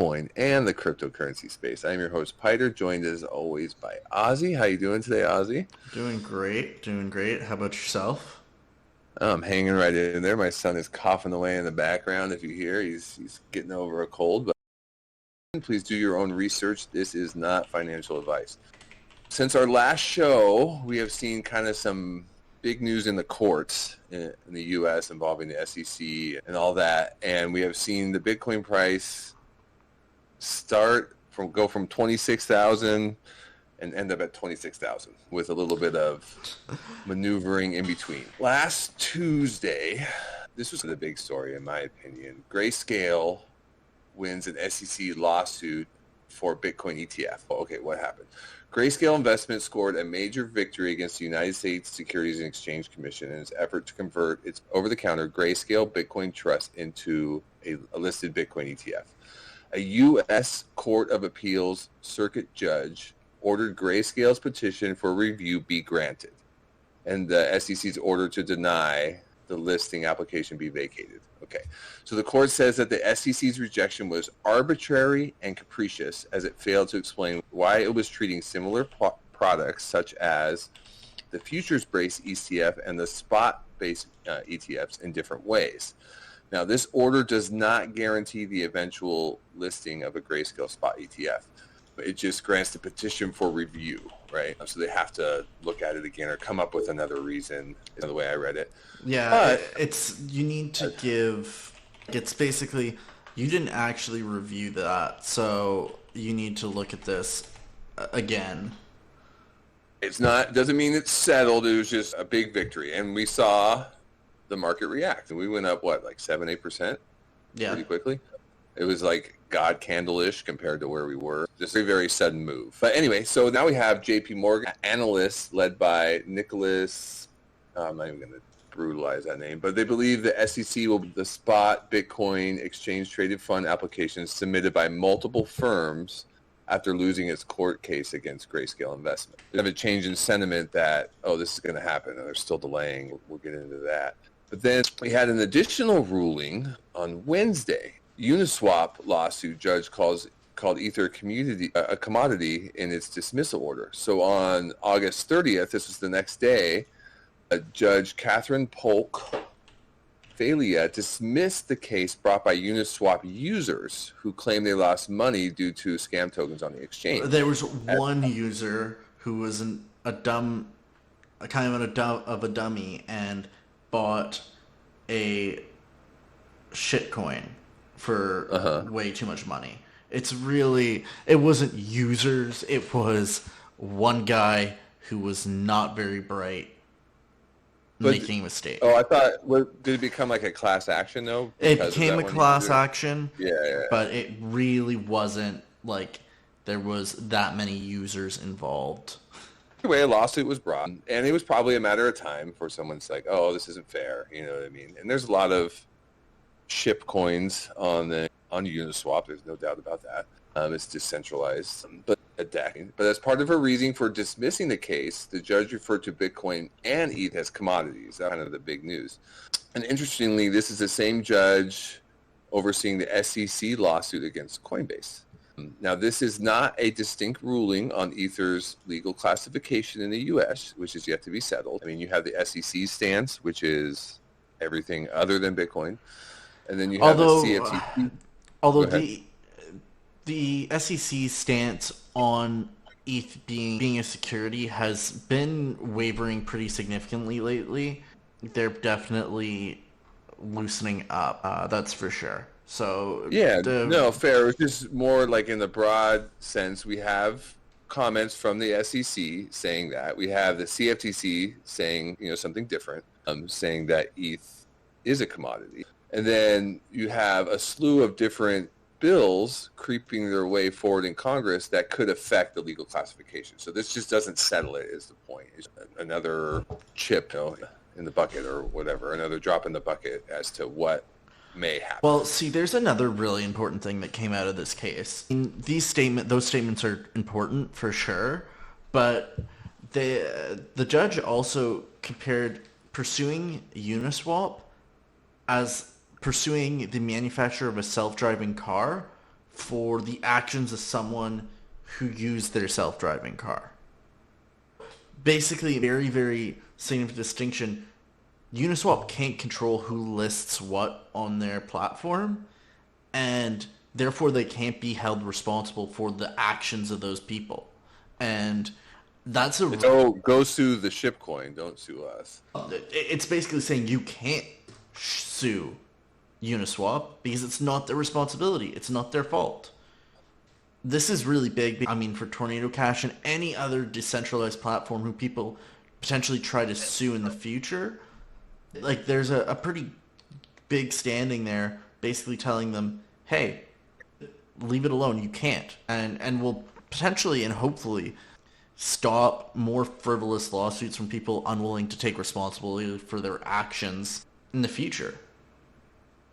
Bitcoin and the cryptocurrency space. I'm your host, Piter, joined as always by Ozzy. How you doing today, Ozzy? Doing great, doing great. How about yourself? I'm hanging right in there. My son is coughing away in the background. If you hear, he's getting over a cold. But please do your own research. This is not financial advice. Since our last show, we have seen kind of some big news in the courts in the U.S. involving the SEC and all that, and we have seen the Bitcoin price go from 26,000 and end up at 26,000 with a little bit of maneuvering in between. Last Tuesday, this was the big story in my opinion. Grayscale wins an SEC lawsuit for Bitcoin ETF. Okay, what happened? Grayscale Investment scored a major victory against the United States Securities and Exchange Commission in its effort to convert its over-the-counter Grayscale Bitcoin Trust into a listed Bitcoin ETF. A U.S. Court of Appeals circuit judge ordered Grayscale's petition for review be granted, and the SEC's order to deny the listing application be vacated. Okay, so the court says that the SEC's rejection was arbitrary and capricious as it failed to explain why it was treating similar products such as the futures-based ETF and the spot-based ETFs in different ways. Now, this order does not guarantee the eventual listing of a Grayscale spot ETF, but it just grants the petition for review, right? So they have to look at it again or come up with another reason, is the way I read it. Yeah, But you need to it's basically, you didn't actually review that, so you need to look at this again. doesn't mean it's settled. It was just a big victory. And we saw the market react. And we went up, like 7-8%? Yeah. Pretty quickly. It was like God candle-ish compared to where we were. Just a very sudden move. But anyway, so now we have JP Morgan analysts led by Nicholas, I'm not even going to brutalize that name, but they believe the SEC will be the spot Bitcoin exchange-traded fund applications submitted by multiple firms after losing its court case against Grayscale Investment. They have a change in sentiment that, this is going to happen, and they're still delaying. We'll get into that. But then we had an additional ruling on Wednesday. Uniswap lawsuit judge called Ether a commodity in its dismissal order. So on August 30th, this was the next day, Judge Catherine Polk Thalia dismissed the case brought by Uniswap users who claimed they lost money due to scam tokens on the exchange. There was one user who was a dummy and bought a shitcoin for way too much money. It wasn't users, it was one guy who was not very bright making a mistake. Oh, I thought, did it become like a class action though? It became a class action, yeah. But it really wasn't like there was that many users involved. Anyway, a lawsuit was brought, and it was probably a matter of time before someone's like, this isn't fair, you know what I mean? And there's a lot of ship coins on Uniswap, there's no doubt about that. It's decentralized, but as part of her reasoning for dismissing the case, the judge referred to Bitcoin and ETH as commodities. That's kind of the big news. And interestingly, this is the same judge overseeing the SEC lawsuit against Coinbase. Now, this is not a distinct ruling on Ether's legal classification in the U.S., which is yet to be settled. I mean, you have the SEC stance, which is everything other than Bitcoin, and then you have the CFTC. Although the SEC stance on ETH being a security has been wavering pretty significantly lately. They're definitely loosening up. That's for sure. So fair. It's just more like in the broad sense. We have comments from the SEC saying that. We have the CFTC saying something different, saying that ETH is a commodity, and then you have a slew of different bills creeping their way forward in Congress that could affect the legal classification. So this just doesn't settle it, is the point. It's another chip in the bucket or whatever, another drop in the bucket as to what may happen. Well, see, there's another really important thing that came out of this case. Those statements are important for sure, but the judge also compared pursuing Uniswap as pursuing the manufacture of a self-driving car for the actions of someone who used their self-driving car. Basically, a very, very significant distinction. Uniswap can't control who lists what on their platform, and therefore they can't be held responsible for the actions of those people. And that's a... Go sue the shipcoin, don't sue us. It's basically saying you can't sue Uniswap because it's not their responsibility. It's not their fault. This is really big. I mean, for Tornado Cash and any other decentralized platform who people potentially try to sue in the future, like there's a pretty big standing there basically telling them, hey, leave it alone. You can't. And will potentially and hopefully stop more frivolous lawsuits from people unwilling to take responsibility for their actions in the future.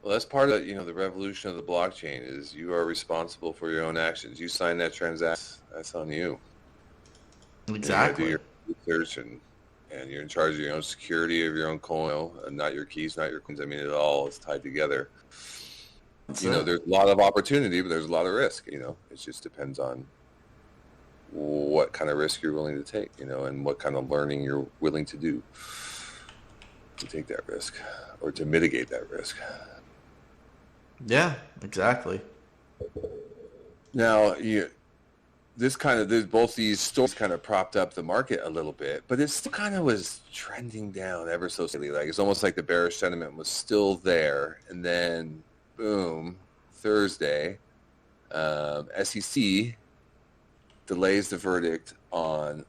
Well, that's part of the revolution of the blockchain is you are responsible for your own actions. You sign that transaction, that's on you. Exactly. You do your research and you're in charge of your own security of your own coin, and not your keys, not your coins. I mean, it all is tied together. There's a lot of opportunity, but there's a lot of risk. It just depends on what kind of risk you're willing to take, and what kind of learning you're willing to do to take that risk or to mitigate that risk. Yeah, exactly. Now, both these stories kind of propped up the market a little bit, but it still kind of was trending down ever so slightly. Like it's almost like the bearish sentiment was still there, and then boom, Thursday, SEC delays the verdict on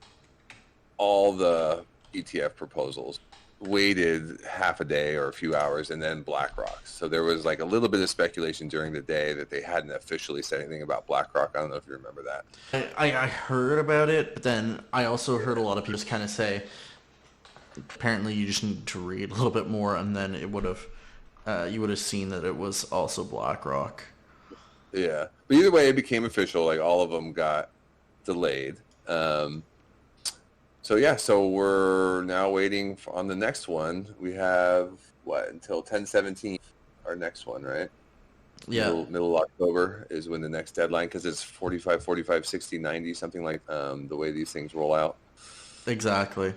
all the ETF proposals, waited half a day or a few hours, and then Blackrock. So there was like a little bit of speculation during the day that they hadn't officially said anything about Blackrock. I don't know if you remember that. I heard about it, but then I also heard a lot of people just kind of say, apparently you just need to read a little bit more, and then it would have, you would have seen that it was also Blackrock. Yeah, but either way, it became official. Like all of them got delayed. So we're now waiting on the next one. We have until 10/17, our next one, right? Yeah. Middle of October is when the next deadline, because it's 45, 45, 60, 90, something like the way these things roll out. Exactly.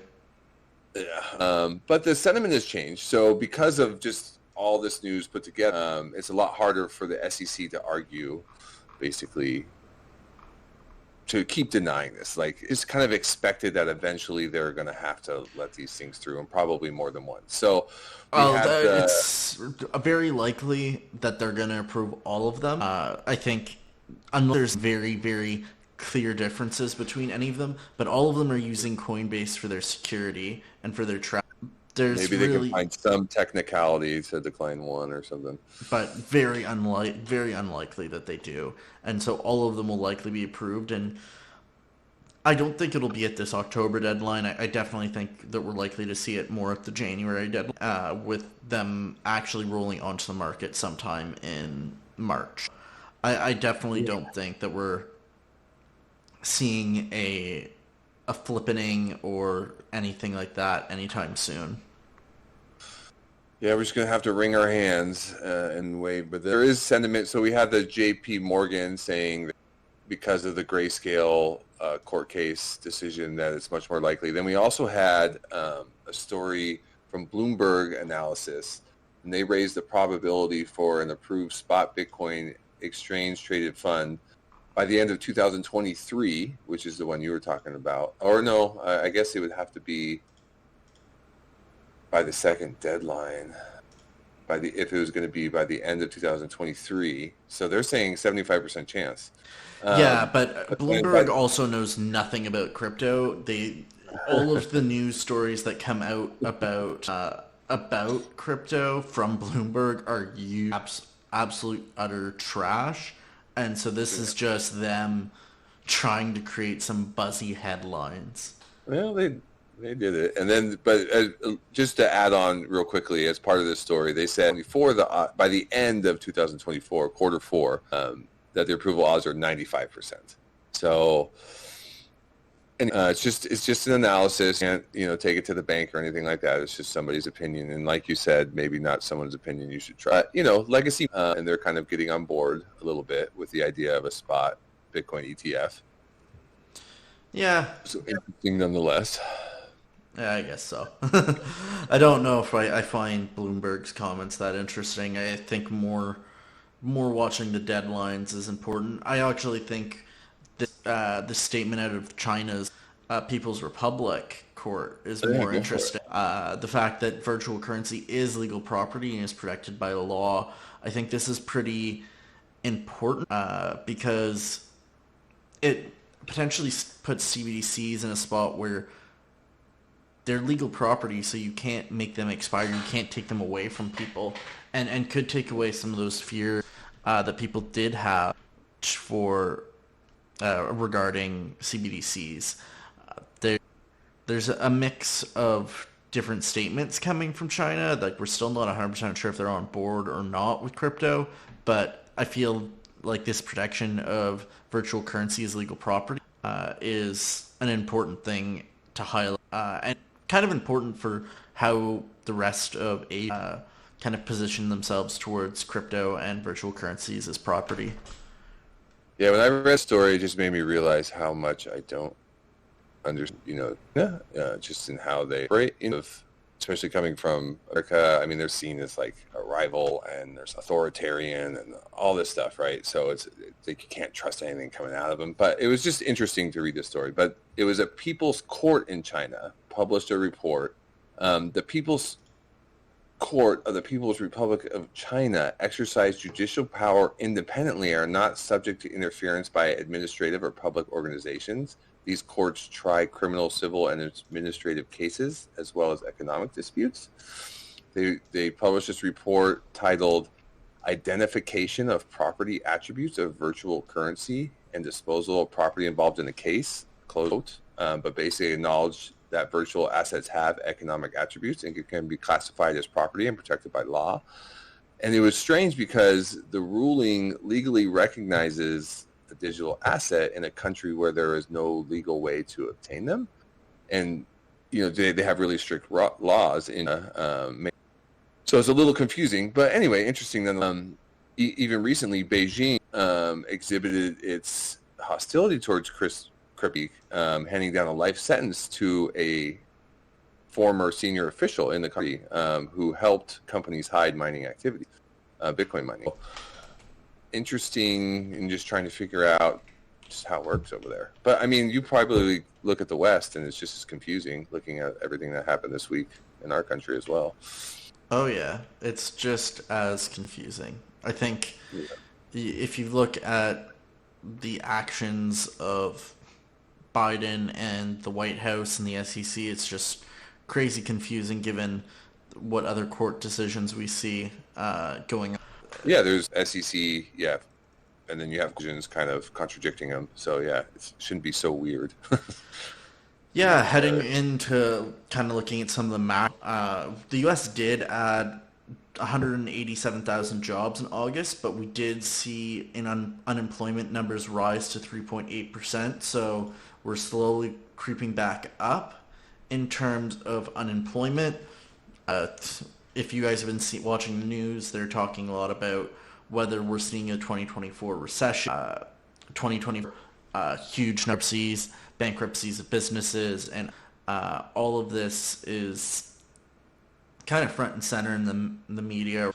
Yeah. But the sentiment has changed. So because of just all this news put together, it's a lot harder for the SEC to argue, basically, to keep denying this. Like, it's kind of expected that eventually they're going to have to let these things through, and probably more than once. So it's very likely that they're going to approve all of them. I think unless there's very, very clear differences between any of them, but all of them are using Coinbase for their security and for their traffic. Maybe they can find some technicality to decline one or something. But very unlikely that they do. And so all of them will likely be approved. And I don't think it'll be at this October deadline. I definitely think that we're likely to see it more at the January deadline, with them actually rolling onto the market sometime in March. I definitely don't think that we're seeing a flippening or anything like that anytime soon. Yeah, we're just going to have to wring our hands and wait. But there is sentiment. So we had the JP Morgan saying that because of the Grayscale court case decision that it's much more likely. Then we also had a story from Bloomberg Analysis, and they raised the probability for an approved Spot Bitcoin exchange-traded fund by the end of 2023, which is the one you were talking about. Or no, I guess it would have to be by the second deadline, if it was going to be by the end of 2023. So they're saying 75% chance. Yeah, but Bloomberg also knows nothing about crypto. All of the news stories that come out about crypto from Bloomberg are absolute utter trash. And so this is just them trying to create some buzzy headlines. Well, they did it. And then, but just to add on real quickly, as part of this story, they said by the end of 2024, quarter four, that the approval odds are 95%. So And it's just an analysis. You can't take it to the bank or anything like that. It's just somebody's opinion, and like you said, maybe not someone's opinion. You should try. Legacy, and they're kind of getting on board a little bit with the idea of a spot Bitcoin ETF. Yeah. So interesting nonetheless. Yeah, I guess so. I don't know if I find Bloomberg's comments that interesting. I think more watching the deadlines is important. I actually think the statement out of China's People's Republic court is more interesting. The fact that virtual currency is legal property and is protected by the law. I think this is pretty important because it potentially puts CBDCs in a spot where they're legal property, so you can't make them expire. You can't take them away from people, and could take away some of those fears that people did have for regarding CBDCs. There's a mix of different statements coming from China. Like, we're still not 100% sure if they're on board or not with crypto, but I feel like this protection of virtual currency as legal property is an important thing to highlight, and kind of important for how the rest of Asia kind of position themselves towards crypto and virtual currencies as property. Yeah, when I read the story, it just made me realize how much I don't understand, just in how they operate, especially coming from America. I mean, they're seen as like a rival, and there's authoritarian and all this stuff, right? So it's like you can't trust anything coming out of them. But it was just interesting to read this story. But it was a people's court in China published a report. The People's Court of the People's Republic of China exercise judicial power independently and are not subject to interference by administrative or public organizations. These courts try criminal, civil, and administrative cases, as well as economic disputes. They published this report titled Identification of Property Attributes of Virtual Currency and Disposal of Property Involved in a Case, close quote, but basically acknowledged that virtual assets have economic attributes and can be classified as property and protected by law. And it was strange because the ruling legally recognizes a digital asset in a country where there is no legal way to obtain them. And, they have really strict laws in so it's a little confusing. But anyway, interesting. Then even recently, Beijing exhibited its hostility towards crypto, handing down a life sentence to a former senior official in the country who helped companies hide mining activity, Bitcoin mining. Interesting, and just trying to figure out just how it works over there. But I mean, you probably look at the West, and it's just as confusing looking at everything that happened this week in our country as well. Oh yeah, it's just as confusing. I think if you look at the actions of Biden and the White House and the SEC, it's just crazy confusing given what other court decisions we see going on. Yeah, there's SEC, and then you have decisions kind of contradicting them. So yeah, it shouldn't be so weird. Yeah, heading into kind of looking at some of the U.S. did add 187,000 jobs in August, but we did see unemployment numbers rise to 3.8%. So we're slowly creeping back up in terms of unemployment. If you guys have been watching the news, they're talking a lot about whether we're seeing a 2024 recession, 2024 huge bankruptcies of businesses, and all of this is kind of front and center in the media,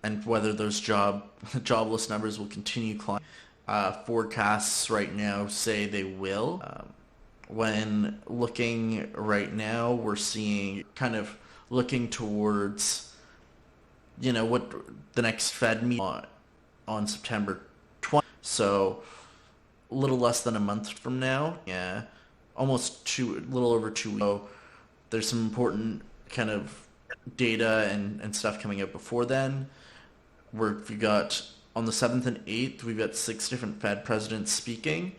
and whether those jobless numbers will continue climbing. Forecasts right now say they will. When looking right now, we're seeing kind of looking towards, what the next Fed meeting on September 20th. So a little less than a month from now. Yeah, almost a little over 2 weeks ago. There's some important kind of data and stuff coming out before then. We got on the 7th and 8th, we've got 6 different Fed presidents speaking.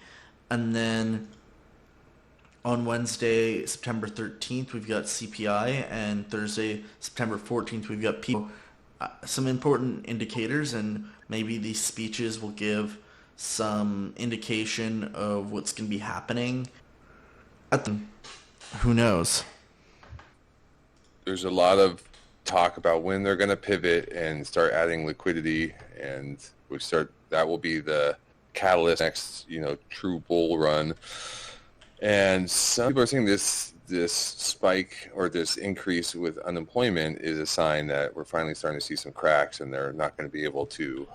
And then on Wednesday, September 13th, we've got CPI, and Thursday, September 14th, we've got people. Some important indicators, and maybe these speeches will give some indication of what's going to be happening. Who knows? There's a lot of talk about when they're going to pivot and start adding liquidity, and that will be the catalyst next, true bull run. And some people are saying this spike or this increase with unemployment is a sign that we're finally starting to see some cracks, and they're not going to be able to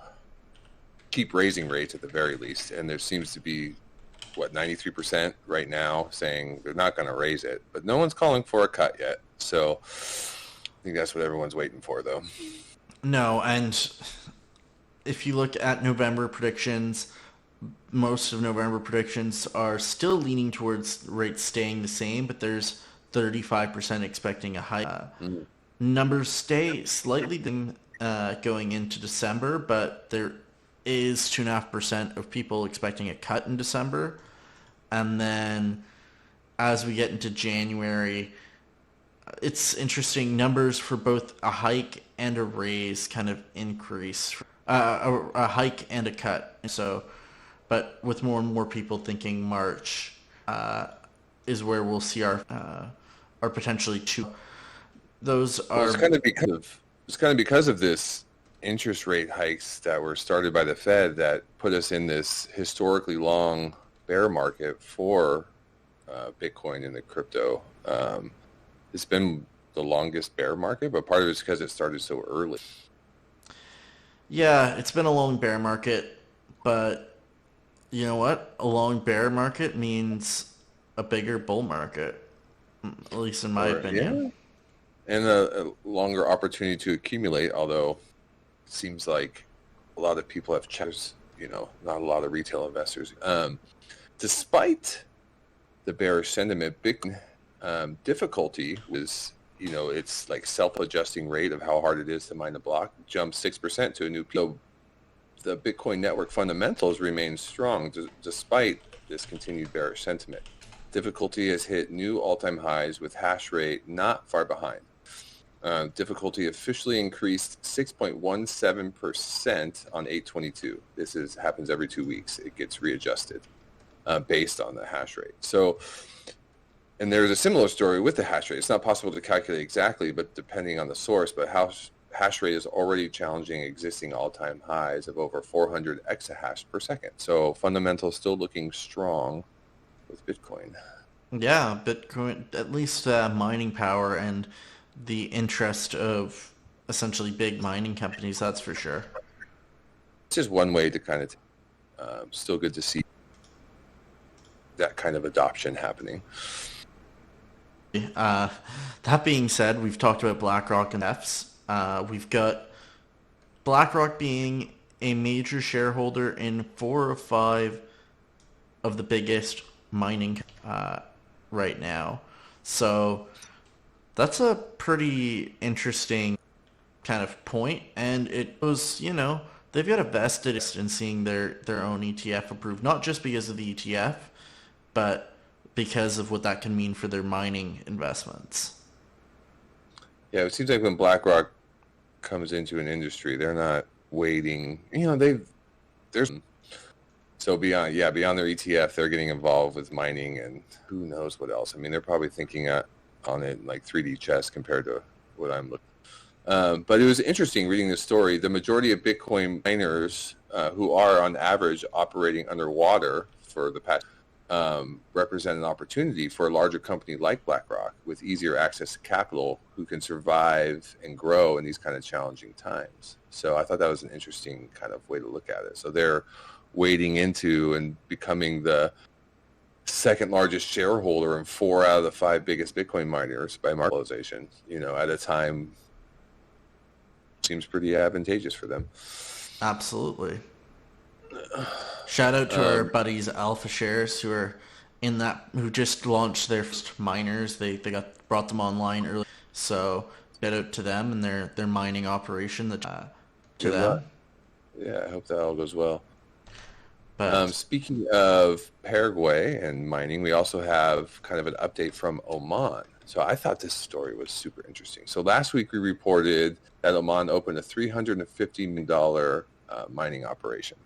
keep raising rates at the very least. And there seems to be 93% right now saying they're not going to raise it, but no one's calling for a cut yet. So I think that's what everyone's waiting for, though. No, and if you look at November predictions, most of November predictions are still leaning towards rates staying the same, but there's 35% expecting a hike. Numbers stay slightly going into December, but there is 2.5% of people expecting a cut in December. And then as we get into January, it's interesting. Numbers for both a hike and a raise kind of increase. A hike and a cut. So, but with more and more people thinking March is where we'll see our potentially two. Those are. Well, it's kind of because of this interest rate hikes that were started by the Fed that put us in this historically long bear market for Bitcoin and the crypto. It's been the longest bear market, but part of it's because it started so early. Yeah, it's been a long bear market, but you know what? A long bear market means a bigger bull market, at least in my opinion. Yeah. And a longer opportunity to accumulate, although it seems like a lot of people have checkers, not a lot of retail investors. Despite the bearish sentiment, Bitcoin difficulty was, it's like self-adjusting rate of how hard it is to mine a block jumped 6% to a new peak. So the Bitcoin network fundamentals remain strong despite this continued bearish sentiment. Difficulty has hit new all-time highs with hash rate not far behind. Difficulty officially increased 6.17% on 8/22. This happens every 2 weeks. It gets readjusted based on the hash rate. So, and there's a similar story with the hash rate. It's not possible to calculate exactly, but depending on the source, but hash rate is already challenging existing all-time highs of over 400 exahash per second. So fundamentals still looking strong with Bitcoin. Yeah, Bitcoin, at least mining power and the interest of essentially big mining companies, that's for sure. It's just one way to kind of still good to see that kind of adoption happening. That being said, we've talked about BlackRock and ETFs. We've got BlackRock being a major shareholder in 4 or 5 of the biggest mining right now. So that's a pretty interesting kind of point, and it was, they've got a vested interest in seeing their own ETF approved, not just because of the ETF, but because of what that can mean for their mining investments. Yeah, it seems like when BlackRock comes into an industry, they're not waiting. So beyond their ETF, they're getting involved with mining and who knows what else. I mean, they're probably thinking on it like 3D chess compared to what I'm looking. But it was interesting reading this story. The majority of Bitcoin miners who are on average operating underwater for the past represent an opportunity for a larger company like BlackRock with easier access to capital who can survive and grow in these kind of challenging times. So I thought that was an interesting kind of way to look at it. So they're wading into and becoming the second largest shareholder in 4 out of the 5 biggest Bitcoin miners by market capitalization, at a time seems pretty advantageous for them. Absolutely. Shout out to our buddies Alpha Shares who just launched their first miners. They brought them online early, so shout out to them and their mining operation. To them. Yeah, I hope that all goes well. But speaking of Paraguay and mining, we also have kind of an update from Oman. So I thought this story was super interesting. So last week we reported that Oman opened a $350 million mining operation.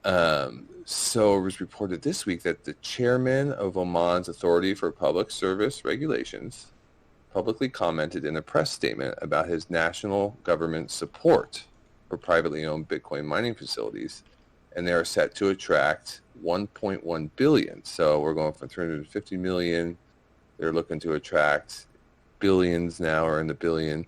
So it was reported this week that the chairman of Oman's Authority for Public Service Regulations publicly commented in a press statement about his national government support for privately owned Bitcoin mining facilities, and they are set to attract 1.1 billion. So we're going from 350 million. They're looking to attract billions now, or in the billion.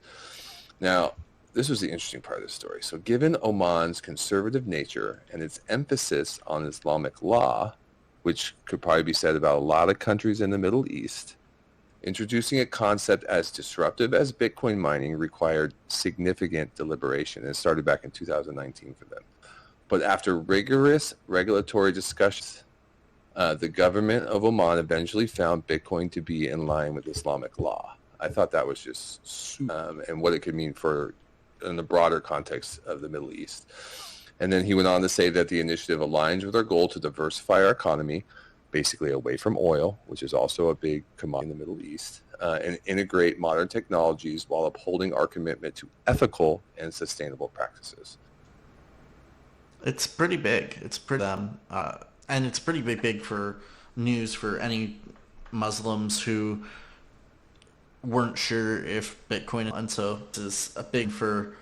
Now, this was the interesting part of the story. So given Oman's conservative nature and its emphasis on Islamic law, which could probably be said about a lot of countries in the Middle East, introducing a concept as disruptive as Bitcoin mining required significant deliberation. It started back in 2019 for them. But after rigorous regulatory discussions, the government of Oman eventually found Bitcoin to be in line with Islamic law. I thought that was just and what it could mean for in the broader context of the Middle East. And then he went on to say that the initiative aligns with our goal to diversify our economy, basically away from oil, which is also a big commodity in the Middle East, and integrate modern technologies while upholding our commitment to ethical and sustainable practices. It's pretty big. It's pretty and it's pretty big for news for any Muslims who weren't sure if Bitcoin, and so this is a big for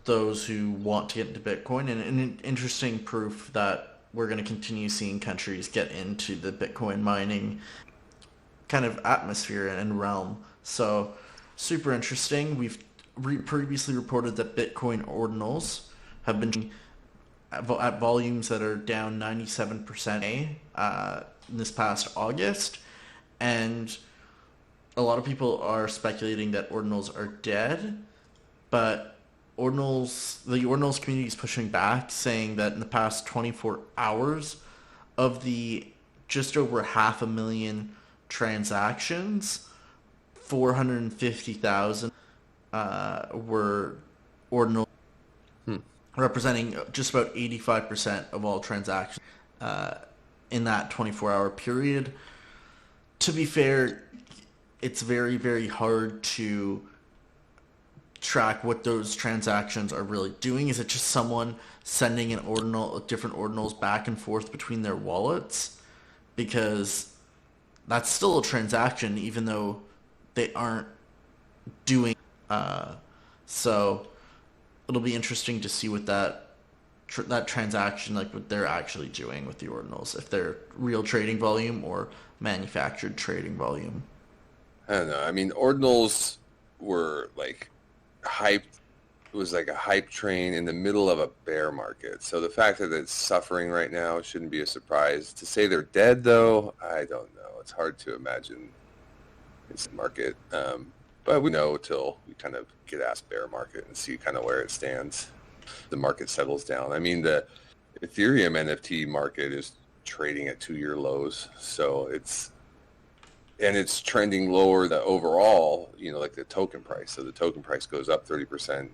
those who want to get into Bitcoin, and an interesting proof that we're going to continue seeing countries get into the Bitcoin mining kind of atmosphere and realm. So super interesting. We've previously reported that Bitcoin ordinals have been at volumes that are down 97% in this past August, and a lot of people are speculating that ordinals are dead, but the ordinals community is pushing back, saying that in the past 24 hours of the just over 500,000 transactions, 450,000 were ordinals, representing just about 85% of all transactions in that 24-hour period. To be fair, it's very, very hard to track what those transactions are really doing. Is it just someone sending different ordinals back and forth between their wallets? Because that's still a transaction, even though they aren't doing. So it'll be interesting to see what that transaction, like what they're actually doing with the ordinals, if they're real trading volume or manufactured trading volume. I don't know. I mean, ordinals were like hyped. It was like a hype train in the middle of a bear market. So the fact that it's suffering right now shouldn't be a surprise. To say they're dead, though, I don't know. It's hard to imagine it's a market. But we know till we kind of get past bear market and see kind of where it stands. The market settles down. I mean, the Ethereum NFT market is trading at 2-year lows. So it's trending lower the overall, like the token price. So the token price goes up 30%.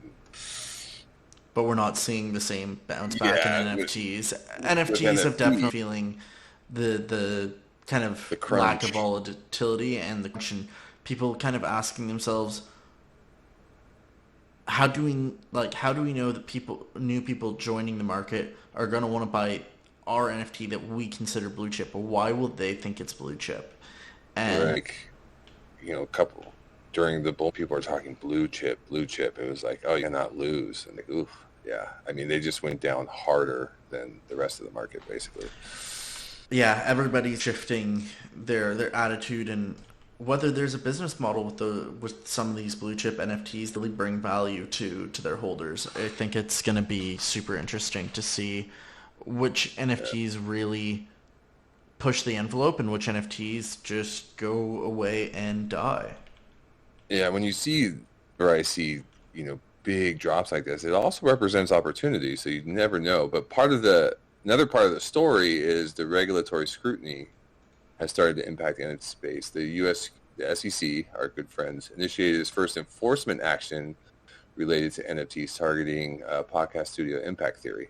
But we're not seeing the same bounce back in NFTs. NFTs have definitely feeling the kind of the lack of volatility and the question. People kind of asking themselves, how do we know that new people joining the market are going to want to buy our NFT that we consider blue chip? Or why will they think it's blue chip? And a couple during the bull, people are talking blue chip. It was like, oh, you cannot lose. And oof, yeah. I mean, they just went down harder than the rest of the market, basically. Yeah, everybody's shifting their attitude, and whether there's a business model with some of these blue chip NFTs that really bring value to their holders. I think it's going to be super interesting to see which NFTs really push the envelope and which NFTs just go away and die. Yeah, when you see, or I see, big drops like this, it also represents opportunity, so you never know. But another part of the story is the regulatory scrutiny has started to impact the NFT space. The SEC, our good friends, initiated its first enforcement action related to NFTs targeting podcast studio impact theory.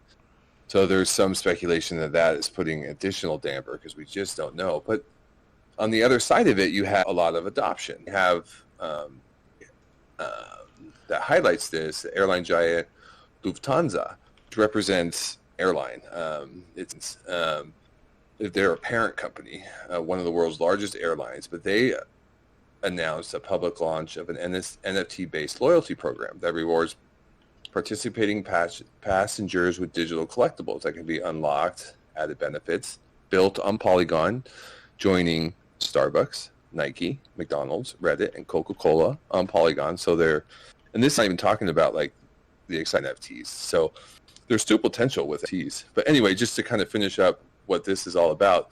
So there's some speculation that is putting additional damper because we just don't know. But on the other side of it, you have a lot of adoption. You have that highlights this, the airline giant Lufthansa, which represents Airline. They're a parent company, one of the world's largest airlines, but they announced a public launch of an NFT-based loyalty program that rewards participating passengers with digital collectibles that can be unlocked, added benefits, built on Polygon, joining Starbucks, Nike, McDonald's, Reddit, and Coca-Cola on Polygon. So and this is not even talking about like the exciting NFTs. So there's still potential with NFTs. But anyway, just to kind of finish up what this is all about,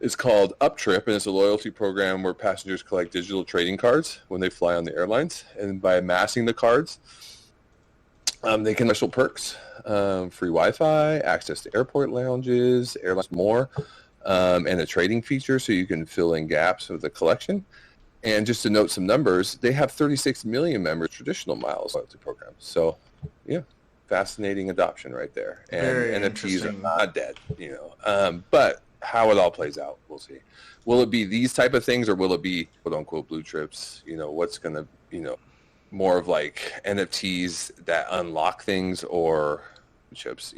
it's called UpTrip, and it's a loyalty program where passengers collect digital trading cards when they fly on the airlines. And by amassing the cards, they can special perks, free Wi-Fi, access to airport lounges, airlines, more, and a trading feature so you can fill in gaps with the collection. And just to note some numbers, they have 36 million members, traditional miles loyalty program. So, yeah, fascinating adoption right there. And Very NFTs are not dead, but how it all plays out, we'll see. Will it be these type of things, or will it be quote unquote blue chips? What's going to, more of like NFTs that unlock things, or chips,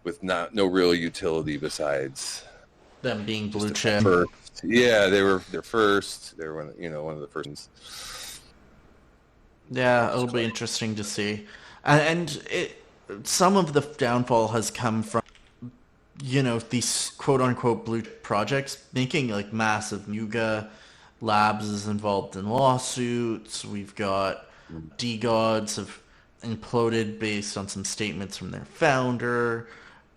with no real utility besides them being blue chip. Yeah, they're first. They were one of the first ones. Yeah, it'll be interesting to see. And some of the downfall has come from, these quote-unquote blue projects making like massive. Yuga Labs is involved in lawsuits. We've got DeGods have imploded based on some statements from their founder,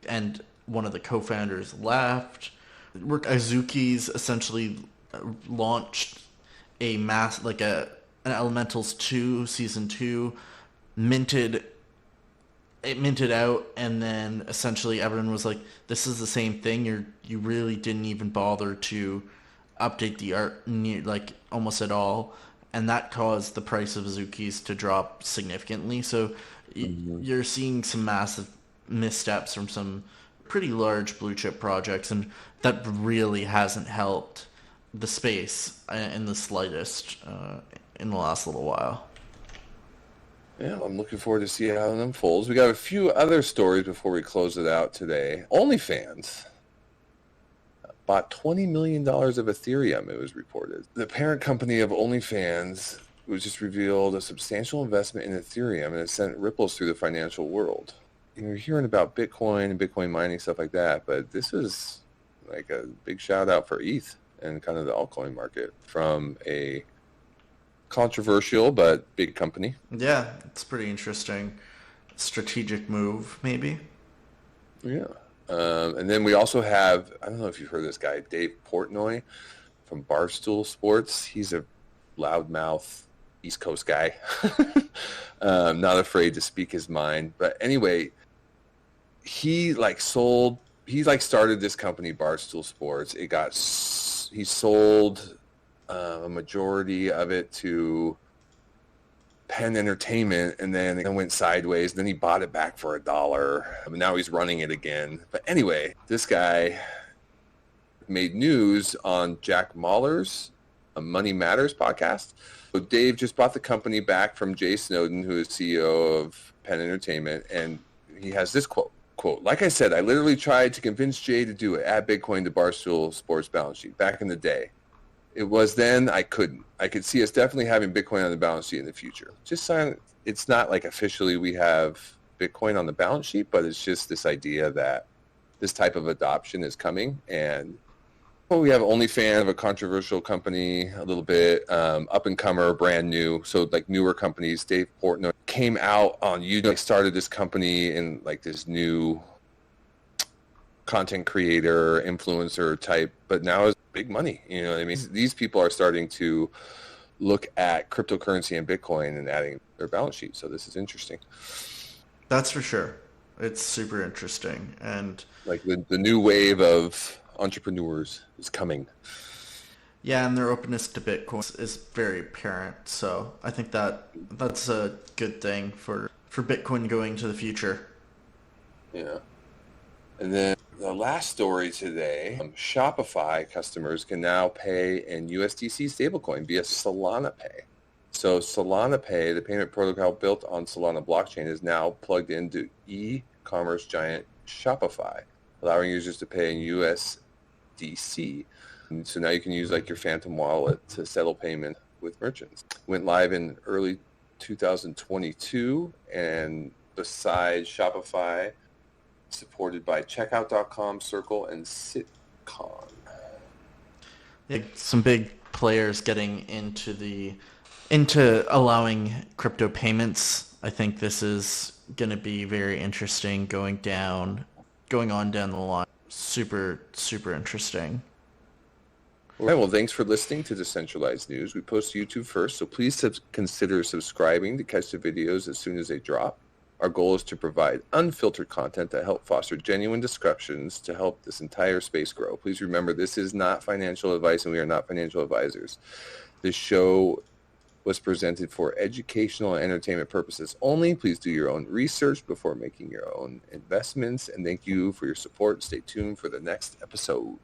and one of the co-founders left. Azuki's essentially launched an Elementals 2 Season 2, minted out, and then essentially everyone was like, this is the same thing. You really didn't even bother to update the art like almost at all, and that caused the price of Azuki's to drop significantly. So you're seeing some massive missteps from some pretty large blue chip projects, and that really hasn't helped the space in the slightest in the last little while. Yeah, I'm looking forward to see how it unfolds. We got a few other stories before we close it out today. OnlyFans bought $20 million of Ethereum, it was reported. The parent company of OnlyFans was just revealed a substantial investment in Ethereum, and it sent ripples through the financial world. You're hearing about Bitcoin and Bitcoin mining, stuff like that, but this is like a big shout out for ETH and kind of the altcoin market from a controversial but big company. Yeah, it's pretty interesting. Strategic move, maybe. Yeah. And then we also have, I don't know if you've heard of this guy, Dave Portnoy from Barstool Sports. He's a loudmouth East Coast guy. Not afraid to speak his mind. But anyway, he started this company, Barstool Sports. He sold a majority of it to Penn Entertainment, and then it went sideways. Then he bought it back for $1. Now he's running it again. But anyway, this guy made news on Jack Mahler's Money Matters podcast. So Dave just bought the company back from Jay Snowden, who is CEO of Penn Entertainment, and he has this quote, like I said, I literally tried to convince Jay to do it, add Bitcoin to Barstool Sports balance sheet back in the day. It was then I couldn't. I could see us definitely having Bitcoin on the balance sheet in the future. It's not like officially we have Bitcoin on the balance sheet, but it's just this idea that this type of adoption is coming. And we have OnlyFans, of a controversial company, a little bit up-and-comer, brand new. So like newer companies, Dave Portnoy came out on YouTube, started this company in like this new content creator, influencer type, but now is big money. You know what I mean? These people are starting to look at cryptocurrency and Bitcoin and adding their balance sheet. So this is interesting. That's for sure. It's super interesting. And like the new wave of entrepreneurs is coming. Yeah, and their openness to Bitcoin is very apparent. So I think that's a good thing for Bitcoin going to the future. Yeah. And then the last story today, Shopify customers can now pay in USDC stablecoin via Solana Pay. So Solana Pay, the payment protocol built on Solana blockchain, is now plugged into e-commerce giant Shopify, allowing users to pay in USDC. And so now you can use like your Phantom wallet to settle payment with merchants. Went live in early 2022, and besides Shopify, supported by Checkout.com, Circle, and Sitcon. Some big players getting into allowing crypto payments. I think this is going to be very interesting going on down the line. Super, super interesting. All right, well, thanks for listening to Decentralized News. We post to YouTube first, so please consider subscribing to catch the videos as soon as they drop. Our goal is to provide unfiltered content that help foster genuine discussions to help this entire space grow. Please remember, this is not financial advice, and we are not financial advisors. This show was presented for educational and entertainment purposes only. Please do your own research before making your own investments, and thank you for your support. Stay tuned for the next episode.